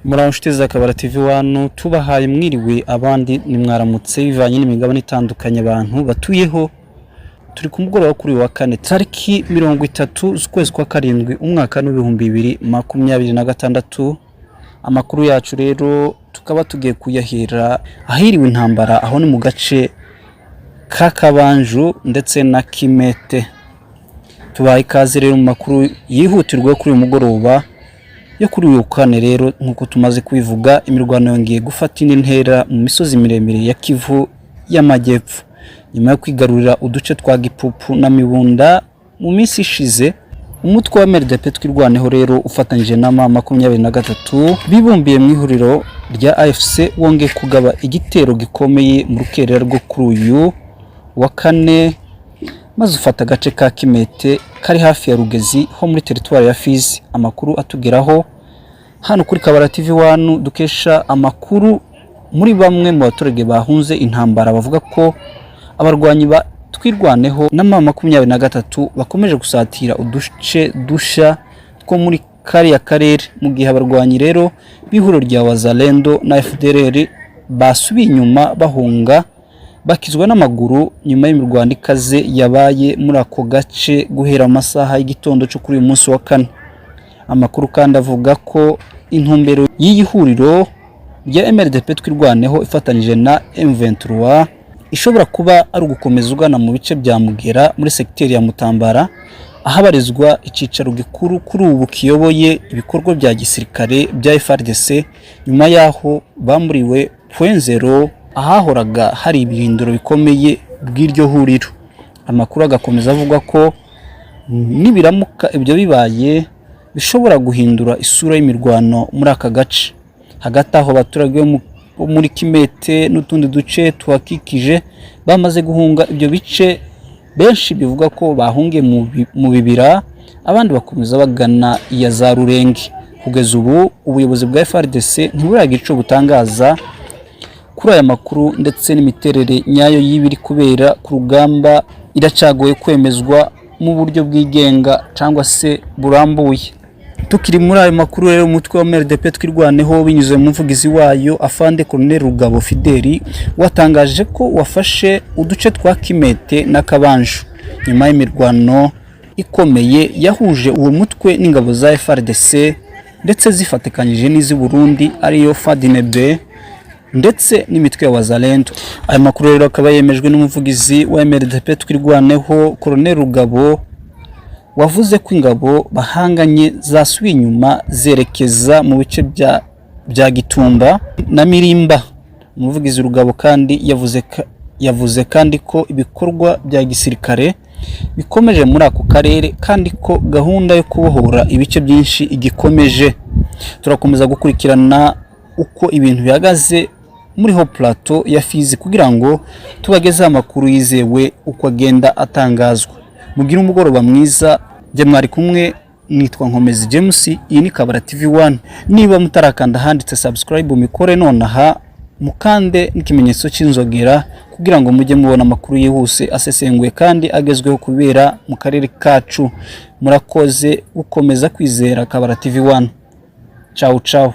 Muramushiteza Kabara TV wanu tubahaye mwiriwe abandi ni mwaramutse bivanye n'imigabane itandukanye abantu batuyeho. Turi ku mugoroba kuri wa kane tariki 30 z'ukwezi kwa karindwi umwaka w'2026. Amakuru yacu rero tukaba tugiye kuyahera ahiriwe intambara aho ni mu gace ka Kabanju ndetse na Kimete. Tubaye ikaze rero mu makuru yihutirwa kuri uyu mugoroba yo kuri uyu kane rero nkuko tumaze kwivuga imirwano yongeye gufata intera mu misozi miremire ya Kivu y'Amajyepfo nyuma yo kwigarurira uduce twa Gipupu na Mibunda mu minsi ishize. Umutwe wa MRDP twirwaneho rero ufatanyije na M23 bibumbiye mu ihuriro rya AFC wongeye kugaba igitero gikomeye mu rukerera rwo kuri uyu wa kane maze ufata agace ka Kimete kari hafi ya Rugezi ho muri territoire ya Fizi. Amakuru atugeraho hano kuri Kabara TV wanu dukesha amakuru muri bamwe mu baturage bahunze intambara bavuga ko abarwanyi ba twirwaneho na M23 bakomeje gusatira uduce dusha two muri kariya karere, mu gihe abarwanyi rero bihuro rya Wazalendo na FDLR basubiye inyuma bahunga bakizwa n'amaguru nyuma y'imirwano ikaze yabaye muri ako gace guhera amasaha y'igitondo cyo kuri uyu munsi wa kane. Amakuru kandi avuga ko intumbero y'ihuriro rya MRDP twirwaneho ifatanyije na M23 ishobora kuba ari ugukomeza ugana mu bice bya Mugera muri sekiteri ya Mutambara ahabarizwa icicaro gikuru kuri ubu kiyoboye ibikorwa bya gisirikare bya FARDC nyuma yaho bamuriwe .0 ahahoraga hari ibirindiro bikomeye bw'iryo huriro. Amakuru agakomeza avuga ko nibiramuka ibyo bibaye bishobora guhindura isura y'imirwano muri aka gace. Hagati aho abaturage muri Kimete n'utundi duce tuhakikije bamaze guhunga ibyo bice, benshi bivuga ko bahungiye mu bibira, abandi bakomeza bagana iya za Rurenge. Kugeza ubu ubuyobozi bwa FARDC ntiburagira ico butangaza kuri aya makuru ndetse n'imiterere nyayo y'ibiri kubera ku rugamba iracagoye kwemezwa mu buryo bwigenga cyangwa se burambuye. Tukiri muri ayo makuru rero umutwe wa MRDP twirwaneho binyuze mu mvugizi wayo Afande Colonel Rugabo Fideli watangaje ko wafashe uduce twa Kimete na Kabanju nyuma y'imirwano ikomeye yahuje uwo mutwe n'ingabo za FARDC ndetse zifatikanyije n'izi Burundi ariyo FADNB ndetse n'imitwe ya Wazalendo. Aya makuru rero akaba yemejwe n'umuvugizi wa MRDP twirwaneho Colonel Rugabo wavuze ko ingabo bahanganye zasubiye inyuma zerekeza mu bice bya Gitumba na Mirimba. Umuvugizi Rugabo kandi yavuze kandi ko ibikorwa bya gisirikare bikomeje muri ako karere kandi ko gahunda yo kubohora ibice byinshi igikomeje. Turakomeza gukurikirana uko ibintu bihagaze muri ho plateau ya Fizi kugira ngo tubageze amakuru yizewe uko agenda atangazwa. Mugira umugoroba mwiza, je mwari kumwe nitwa Nkomezi James, iyi ni Kabara TV 1. Niba mutarakanda handitse subscribe mikore nonaha mukande n'ikimenyetso cy'inzogera kugira ngo mujye mubona amakuru yihuse asesenguye kandi agezweho kubera mu karere kacu. Murakoze gukomeza kwizera Kabara TV 1. Ciao ciao.